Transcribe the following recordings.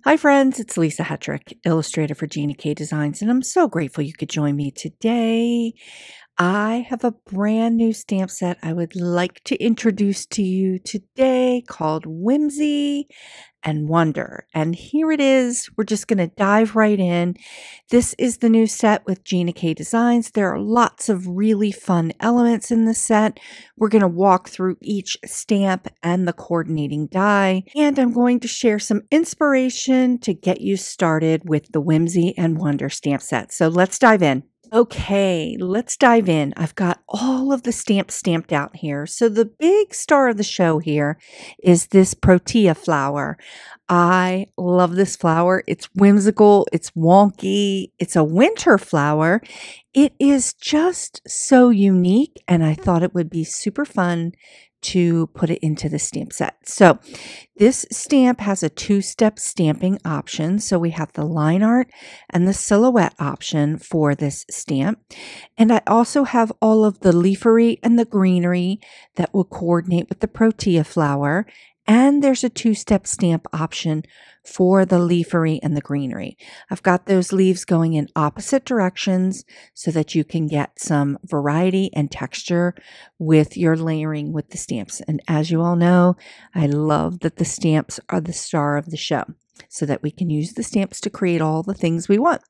Hi friends, it's Lisa Hetrick, illustrator for Gina K Designs, and I'm so grateful you could join me today. I have a brand new stamp set I would like to introduce to you today called Whimsy and Wonder. And here it is. We're just going to dive right in. This is the new set with Gina K Designs. There are lots of really fun elements in the set. We're going to walk through each stamp and the coordinating die. And I'm going to share some inspiration to get you started with the Whimsy and Wonder stamp set. So let's dive in. Okay, let's dive in. I've got all of the stamps stamped out here. So the big star of the show here is this protea flower. I love this flower. It's whimsical, it's wonky, it's a winter flower. It is just so unique, and I thought it would be super fun to put it into the stamp set. So this stamp has a two-step stamping option. So we have the line art and the silhouette option for this stamp. And I also have all of the leafery and the greenery that will coordinate with the protea flower. And there's a two-step stamp option for the leafery and the greenery. I've got those leaves going in opposite directions so that you can get some variety and texture with your layering with the stamps. And as you all know, I love that the stamps are the star of the show, so that we can use the stamps to create all the things we want.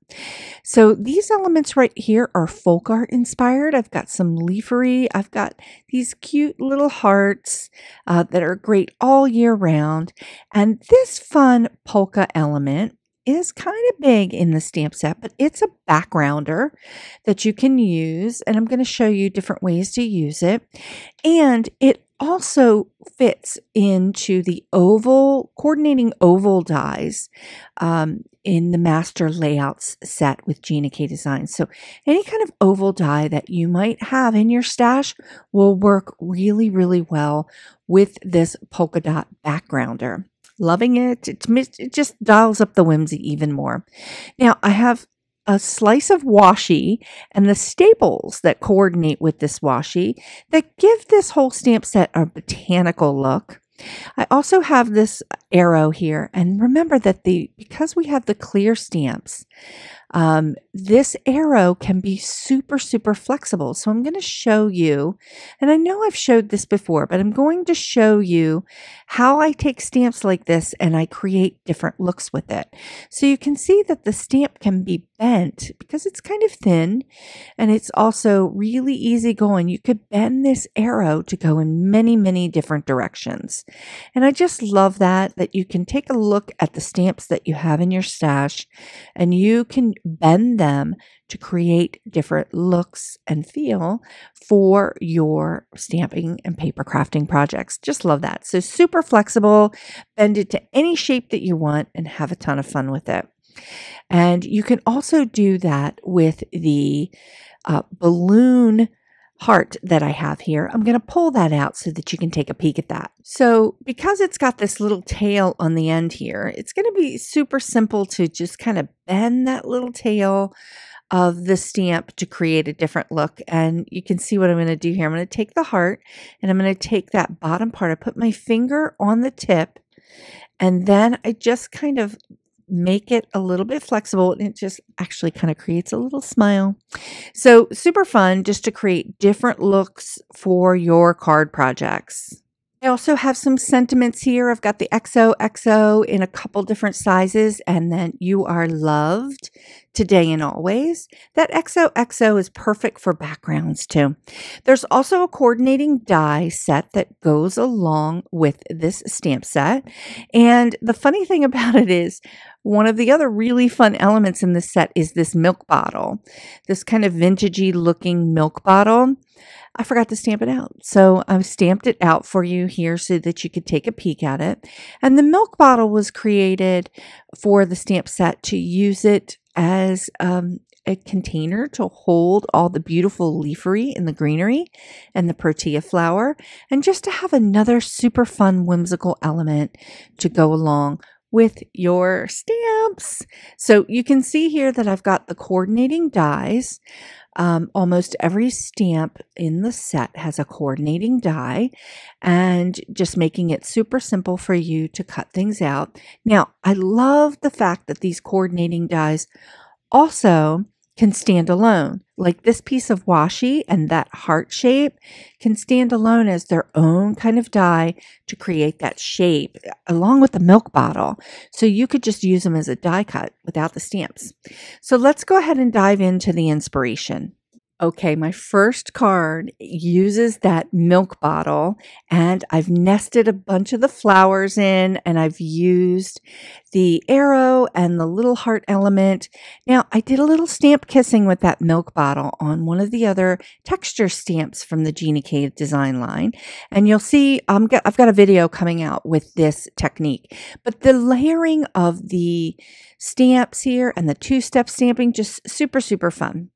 So these elements right here are folk art inspired. I've got some leafery. I've got these cute little hearts that are great all year round. And this fun polka element is kind of big in the stamp set, but it's a backgrounder that you can use. And I'm going to show you different ways to use it. And it also fits into the coordinating oval dies in the master layouts set with Gina K Designs. So any kind of oval die that you might have in your stash will work really, really well with this polka dot backgrounder. Loving it. It just dials up the whimsy even more. Now I have a slice of washi and the staples that coordinate with this washi that give this whole stamp set a botanical look. I also have this arrow here, and remember that because we have the clear stamps, this arrow can be super, super flexible. So I'm going to show you, and I know I've showed this before, but I'm going to show you how I take stamps like this and I create different looks with it. So you can see that the stamp can be bent because it's kind of thin, and it's also really easy going. You could bend this arrow to go in many, many different directions. And I just love that you can take a look at the stamps that you have in your stash and you can bend them to create different looks and feel for your stamping and paper crafting projects. Just love that. So super flexible, bend it to any shape that you want and have a ton of fun with it. And you can also do that with the balloon heart that I have here. I'm going to pull that out so that you can take a peek at that. So because it's got this little tail on the end here, it's going to be super simple to just kind of bend that little tail of the stamp to create a different look. And you can see what I'm going to do here. I'm going to take the heart and I'm going to take that bottom part. I put my finger on the tip and then I just kind of make it a little bit flexible, and it just actually kind of creates a little smile. So super fun just to create different looks for your card projects. I also have some sentiments here. I've got the XOXO in a couple different sizes, and then you are loved today and always. That XOXO is perfect for backgrounds too. There's also a coordinating die set that goes along with this stamp set. And the funny thing about it is one of the other really fun elements in this set is this milk bottle, this kind of vintagey looking milk bottle. I forgot to stamp it out. So I've stamped it out for you here so that you could take a peek at it. And the milk bottle was created for the stamp set to use it as a container to hold all the beautiful leafery and the greenery and the protea flower, and just to have another super fun whimsical element to go along with your stamp. stamps. So you can see here that I've got the coordinating dies. Almost every stamp in the set has a coordinating die, and just making it super simple for you to cut things out. Now, I love the fact that these coordinating dies also can stand alone. Like this piece of washi and that heart shape can stand alone as their own kind of die to create that shape along with the milk bottle. So you could just use them as a die cut without the stamps. So let's go ahead and dive into the inspiration. Okay, my first card uses that milk bottle, and I've nested a bunch of the flowers in, and I've used the arrow and the little heart element. Now, I did a little stamp kissing with that milk bottle on one of the other texture stamps from the Gina K design line, and you'll see I've got a video coming out with this technique. But the layering of the stamps here and the two-step stamping, just super, super fun.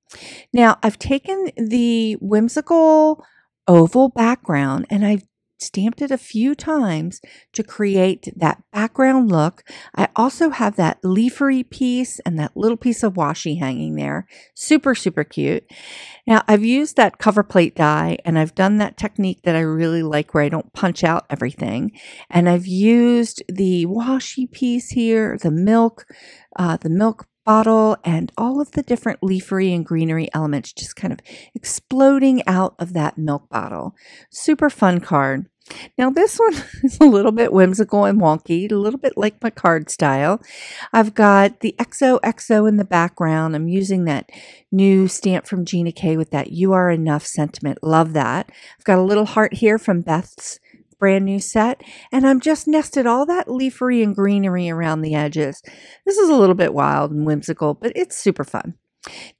Now, I've taken the whimsical oval background and I've stamped it a few times to create that background look. I also have that leafery piece and that little piece of washi hanging there. Super, super cute. Now, I've used that cover plate die, and I've done that technique that I really like where I don't punch out everything. And I've used the washi piece here, the milk bottle, and all of the different leafery and greenery elements just kind of exploding out of that milk bottle. Super fun card. Now this one is a little bit whimsical and wonky, a little bit like my card style. I've got the XOXO in the background. I'm using that new stamp from Gina K with that "You Are Enough" sentiment. Love that. I've got a little heart here from Beth's brand new set, and I'm just nested all that leafery and greenery around the edges. This is a little bit wild and whimsical, but it's super fun.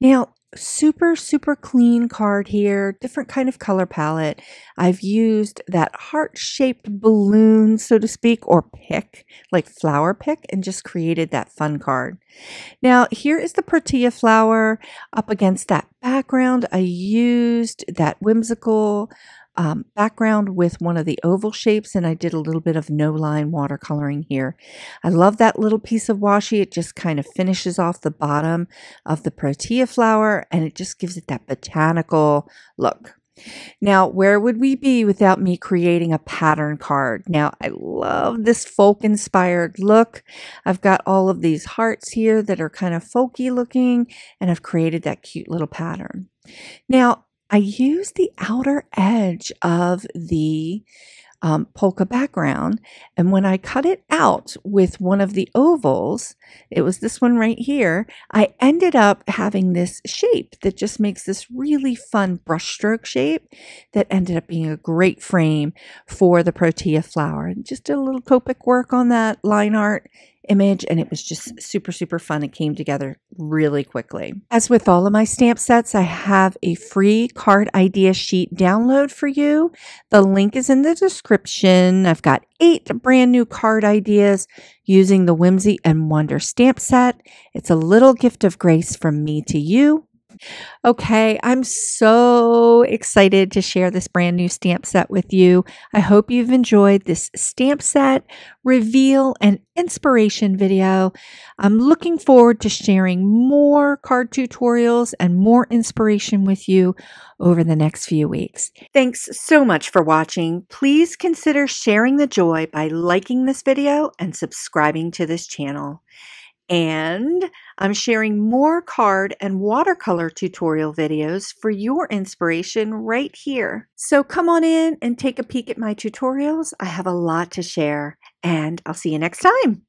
Now, super, super clean card here, different kind of color palette. I've used that heart-shaped balloon, so to speak, or pick, like flower pick, and just created that fun card. Now, here is the protea flower up against that background. I used that whimsical background with one of the oval shapes, and I did a little bit of no-line watercoloring here. I love that little piece of washi. It just kind of finishes off the bottom of the protea flower, and it just gives it that botanical look. Now, where would we be without me creating a pattern card? Now, I love this folk-inspired look. I've got all of these hearts here that are kind of folky looking, and I've created that cute little pattern. Now, I use the outer edge of the polka background, and when I cut it out with one of the ovals, it was this one right here, I ended up having this shape that just makes this really fun brushstroke shape that ended up being a great frame for the protea flower. And just did a little Copic work on that line art image, and it was just super, super fun. It came together really quickly. As with all of my stamp sets, I have a free card idea sheet download for you. The link is in the description. I've got 8 brand new card ideas using the Whimsy and Wonder stamp set. It's a little gift of grace from me to you. Okay, I'm so excited to share this brand new stamp set with you. I hope you've enjoyed this stamp set reveal and inspiration video. I'm looking forward to sharing more card tutorials and more inspiration with you over the next few weeks. Thanks so much for watching. Please consider sharing the joy by liking this video and subscribing to this channel. And I'm sharing more card and watercolor tutorial videos for your inspiration right here. So come on in and take a peek at my tutorials. I have a lot to share, and I'll see you next time.